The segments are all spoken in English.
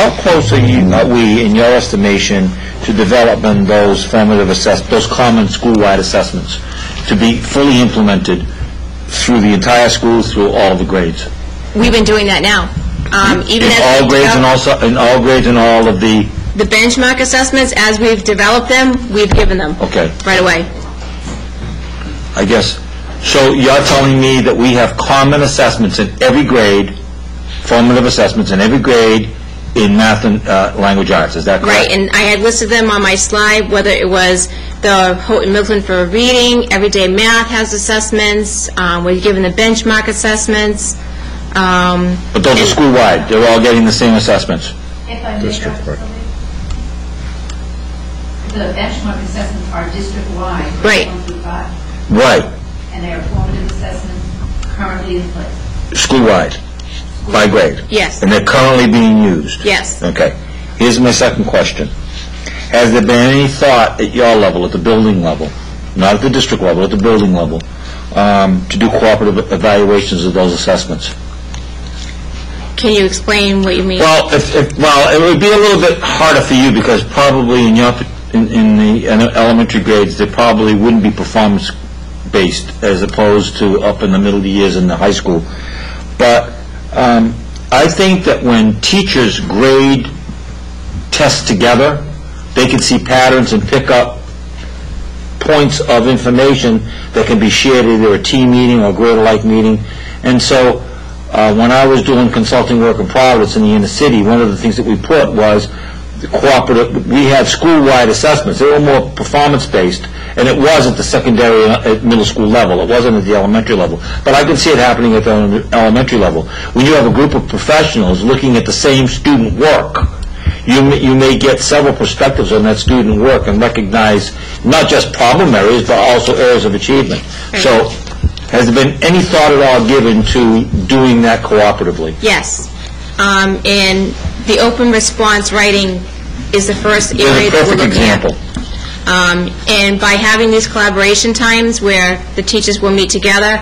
how close are we, in your estimation, to developing those formative those common school-wide assessments to be fully implemented through the entire school, through all of the grades? We've been doing that now. Even in all grades and also in all grades and all of the benchmark assessments, as we've developed them, we've given them right away. I guess. So you're telling me that we have common assessments in every grade, formative assessments in every grade in math and language arts, is that correct? Right, and I had listed them on my slide, whether it was the Houghton Middleton for reading, everyday math has assessments, we're given the benchmark assessments. But those are school-wide, they're all getting the same assessments? If I may, the benchmark assessments are district-wide. Right. 1 through 5. Right. And they are formative assessments currently in place. School-wide, by grade? Yes. And they're currently being used? Yes. Okay. Here's my second question. Has there been any thought at your level, at the building level, not at the district level, at the building level, to do cooperative evaluations of those assessments? Can you explain what you mean? Well, well, it would be a little bit harder for you because probably in the elementary grades, they probably wouldn't be performance-based as opposed to up in the middle years in the high school. But I think that when teachers grade tests together, they can see patterns and pick up points of information that can be shared either a team meeting or a grade-alike meeting. And so when I was doing consulting work in Providence in the inner city, one of the things that we put was cooperative. We had school-wide assessments. They were more performance-based, and it was at the secondary at middle school level. It wasn't at the elementary level. But I can see it happening at the elementary level. When you have a group of professionals looking at the same student work, you may get several perspectives on that student work and recognize not just problem areas, but also areas of achievement. So has there been any thought at all given to doing that cooperatively? Yes. And the open response writing is the first area that we're looking at. And by having these collaboration times where the teachers will meet together,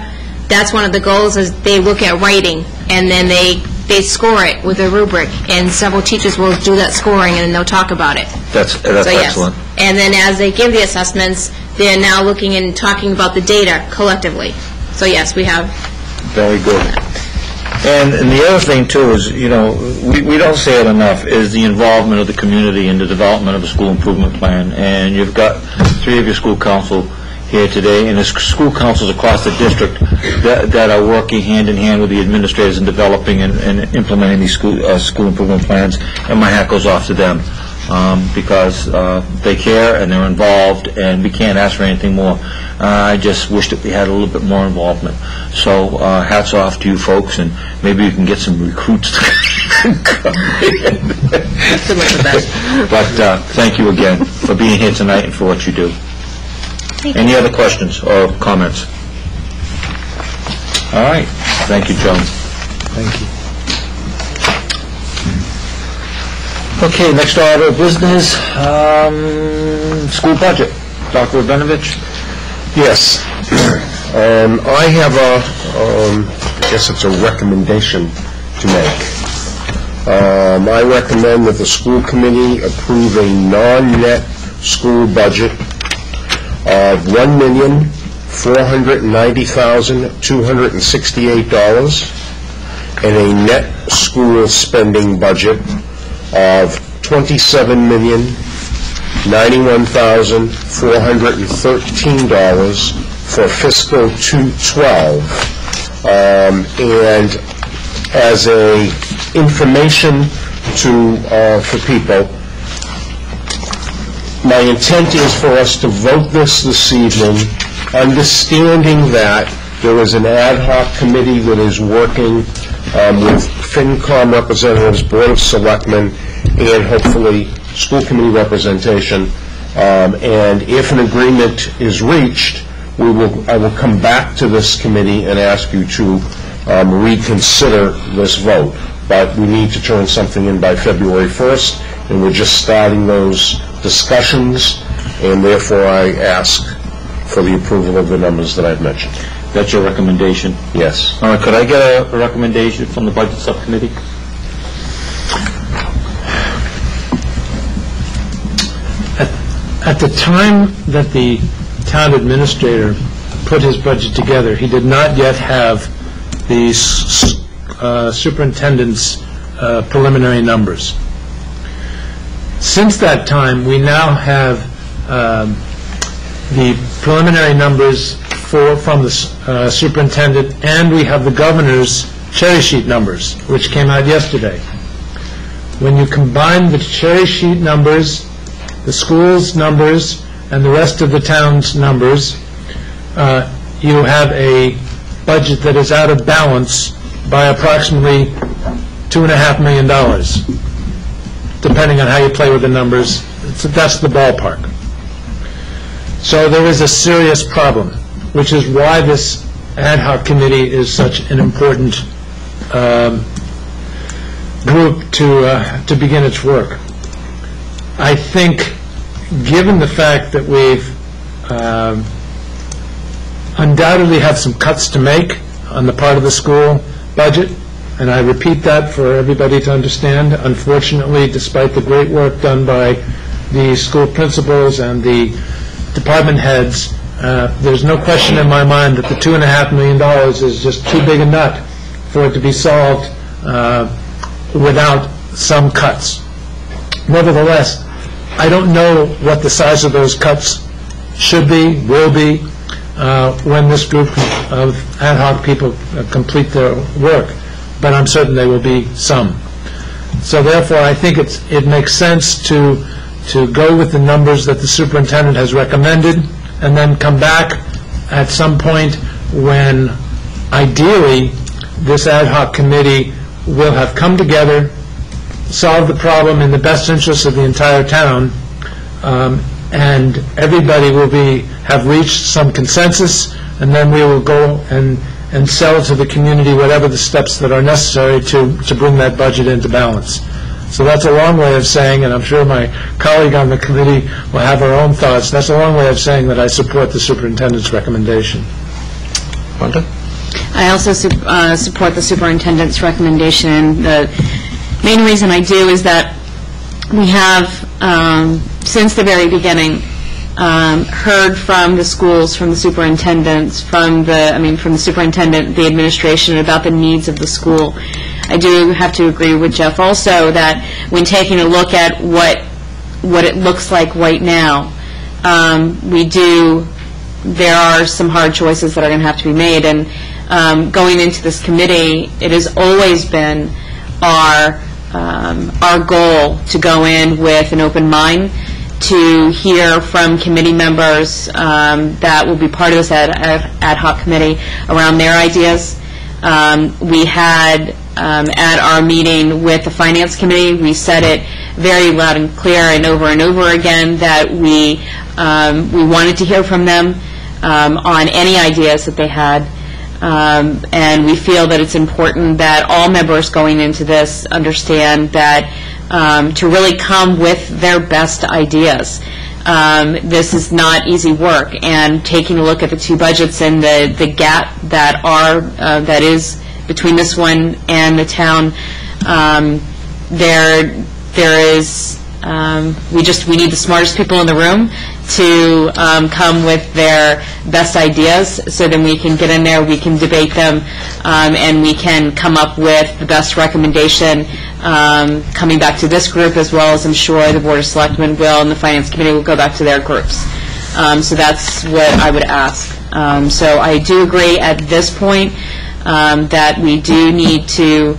that's one of the goals is they look at writing and then they score it with a rubric, and several teachers will do that scoring and then they'll talk about it. That's so, excellent. Yes. And then as they give the assessments, they're now looking and talking about the data collectively. So yes, we have. Very good. And the other thing too is, you know, we don't say it enough, is the involvement of the community in the development of a school improvement plan. And you've got 3 of your school council here today, and there's school councils across the district that are working hand in hand with the administrators in developing and implementing these school improvement plans. And my hat goes off to them because they care and they're involved, and we can't ask for anything more. I just wish that we had a little bit more involvement. So hats off to you folks, and maybe you can get some recruits to come in. But thank you again for being here tonight and for what you do. Any other questions or comments? All right. Thank you, Joan. Thank you. Okay, next order of business, school budget. Dr. Rabinovich? Yes. I have I guess it's a recommendation to make. I recommend that the school committee approve a non-net school budget of $1,490,268 and a net school spending budget of $27,091,413 for fiscal 2012. And as a information for people, my intent is for us to vote this evening, understanding that there is an ad hoc committee that is working with FinCom representatives, Board of Selectmen, and hopefully school committee representation. And if an agreement is reached, I will come back to this committee and ask you to reconsider this vote. But we need to turn something in by February 1st, and we're just starting those discussions, and therefore I ask for the approval of the numbers that I've mentioned. That's your recommendation? Yes. All right, could I get a recommendation from the Budget Subcommittee? At the time that the town administrator put his budget together, he did not yet have the superintendent's preliminary numbers. Since that time, we now have the preliminary numbers from the superintendent, and we have the governor's cherry sheet numbers, which came out yesterday. When you combine the cherry sheet numbers, the school's numbers, and the rest of the town's numbers, you have a budget that is out of balance by approximately $2.5 million, depending on how you play with the numbers. That's the ballpark. So there is a serious problem, which is why this ad hoc committee is such an important group to begin its work. I think, given the fact that we've undoubtedly have some cuts to make on the part of the school budget, and I repeat that for everybody to understand. Unfortunately, despite the great work done by the school principals and the department heads, there's no question in my mind that the $2.5 million is just too big a nut for it to be solved without some cuts. Nevertheless, I don't know what the size of those cuts should be, will be, when this group of ad hoc people complete their work, but I'm certain there will be some. So therefore, I think it makes sense to go with the numbers that the superintendent has recommended, and then come back at some point when, ideally, this ad hoc committee will have come together, solve the problem in the best interest of the entire town, and everybody will have reached some consensus, and then we will go and sell to the community whatever the steps that are necessary to bring that budget into balance. So that's a long way of saying, and I'm sure my colleague on the committee will have her own thoughts, that's a long way of saying that I support the superintendent's recommendation. Wanda? I also support the superintendent's recommendation. The main reason I do is that we have, since the very beginning, heard from the schools, from the superintendents, from the superintendent, the administration, about the needs of the school. I do have to agree with Jeff also that when taking a look at what it looks like right now, there are some hard choices that are going to have to be made, and going into this committee, it has always been our goal to go in with an open mind, to hear from committee members that will be part of this ad hoc committee around their ideas. We had, at our meeting with the Finance Committee, we said it very loud and clear and over again that we wanted to hear from them on any ideas that they had. And we feel that it's important that all members going into this understand that to really come with their best ideas. This is not easy work, and taking a look at the two budgets and the gap that is between this one and the town, there is we need the smartest people in the room to come with their best ideas, so then we can get in there, we can debate them, and we can come up with the best recommendation, coming back to this group, as well as I'm sure the Board of Selectmen will, and the Finance Committee will go back to their groups. So that's what I would ask. So I do agree at this point that we do need to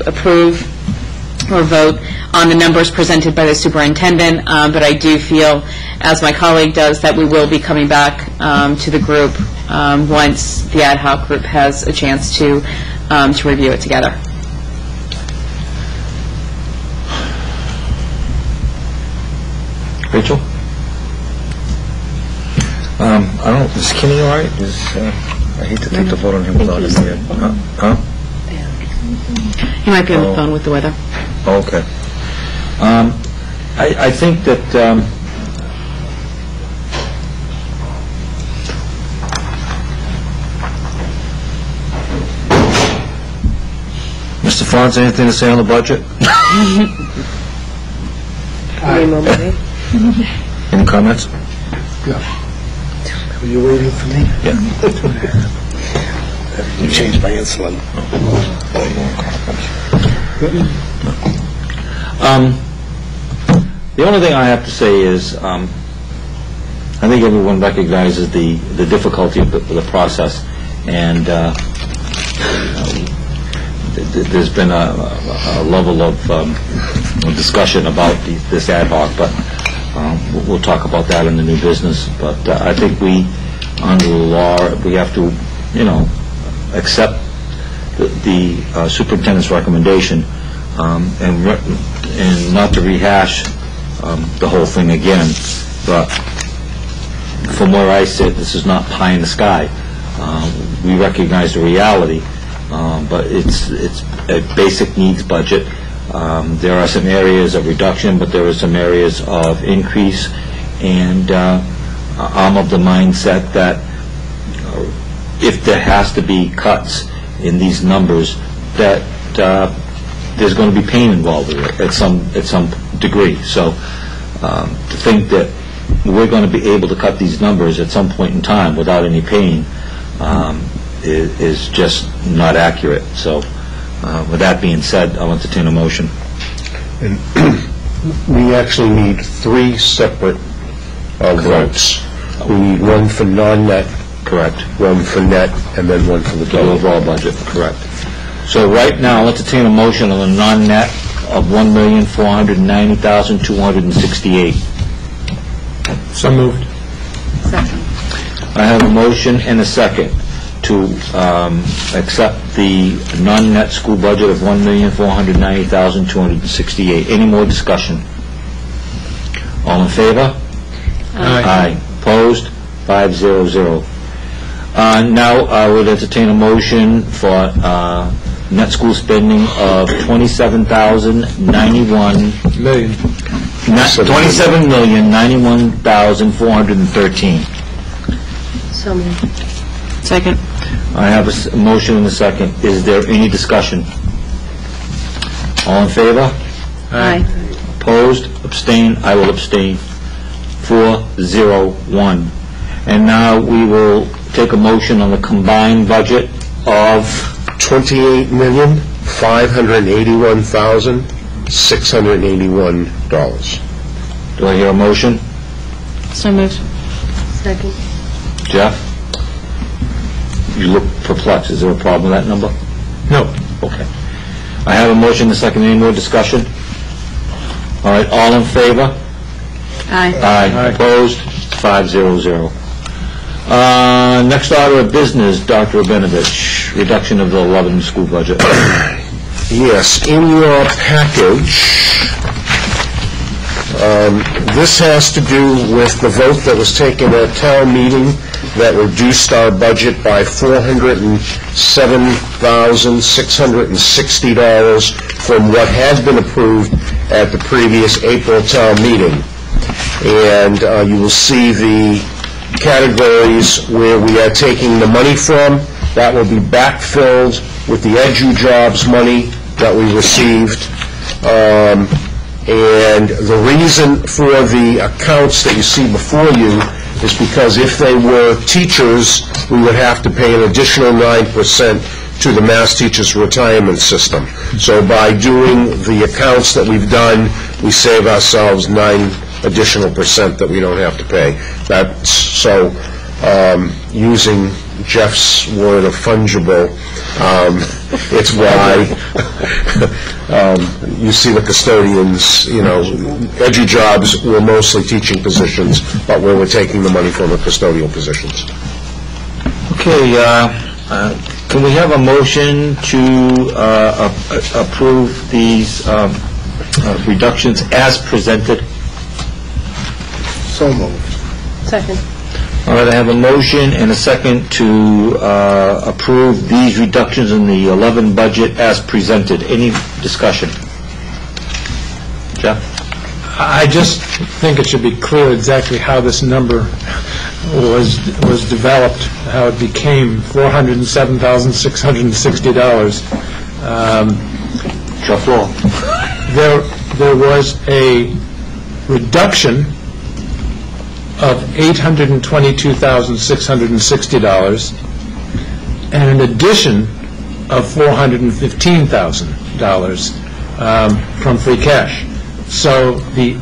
approve or vote on the numbers presented by the superintendent, but I do feel, as my colleague does, that we will be coming back to the group once the ad hoc group has a chance to review it together. Rachel? I don't know, is Kenny all right? I hate to take the vote on him without him here. Huh? He might be on the phone with the weather. Okay. I think that Mr. Fonz, anything to say on the budget? Any comments? Were you waiting for me? Yeah. You changed my insulin. The only thing I have to say is, I think everyone recognizes the difficulty of the process, and there's been a level of discussion about this ad hoc, but we'll talk about that in the new business. But I think we, under the law, we have to, accept the superintendent's recommendation, and not to rehash the whole thing again. But from where I sit, this is not pie in the sky. We recognize the reality, but it's a basic needs budget. There are some areas of reduction, but there are some areas of increase, and I'm of the mindset that if there has to be cuts in these numbers, that there's going to be pain involved with it at some degree. So to think that we're going to be able to cut these numbers at some point in time without any pain is just not accurate. So with that being said, I'll entertain a motion. And we actually need 3 separate votes. We need one for non-net, Correct. one for net, and then one for the The total. overall budget, correct. So right now, I'll entertain a motion on the non-net of $1,490,268. So moved. I have a motion and a second to accept the non-net school budget of $1,490,268. Any more discussion? All in favor? Aye. Opposed? 500. Now I would entertain a motion for net school spending of $27,091. Million. $27,091,413. So moved. Second. I have a motion and a second. Is there any discussion? All in favor? Aye. Opposed? Abstain? I will abstain. 401. And now we will take a motion on the combined budget of $28,581,681. Do I hear a motion? So moved. Second. Jeff? You look perplexed. Is there a problem with that number? No. Okay. I have a motion and a second. Any more discussion? All right, all in favor? Aye. Aye. Opposed? 500. Next order of business, Dr. Rabinovich, reduction of the 11 school budget. Yes, in your package, this has to do with the vote that was taken at town meeting that reduced our budget by $407,660 from what had been approved at the previous April town meeting. And you will see the categories where we are taking the money from. That will be backfilled with the EduJobs money that we received. And the reason for the accounts that you see before you is because if they were teachers, we would have to pay an additional 9% to the Mass Teachers Retirement System. So by doing the accounts that we've done, we save ourselves 9 additional % that we don't have to pay. That's so, using Jeff's word of fungible, it's why you see the custodians, EduJobs were mostly teaching positions, but where we're taking the money from the custodial positions. Okay, can we have a motion to approve these reductions as presented? So moved. Second. All right, I have a motion and a second to approve these reductions in the 11 budget as presented. Any discussion? Jeff? I just think it should be clear exactly how this number was developed, how it became $407,660. Jeff Law. There was a reduction of $822,660 and an addition of $415,000 from free cash. So the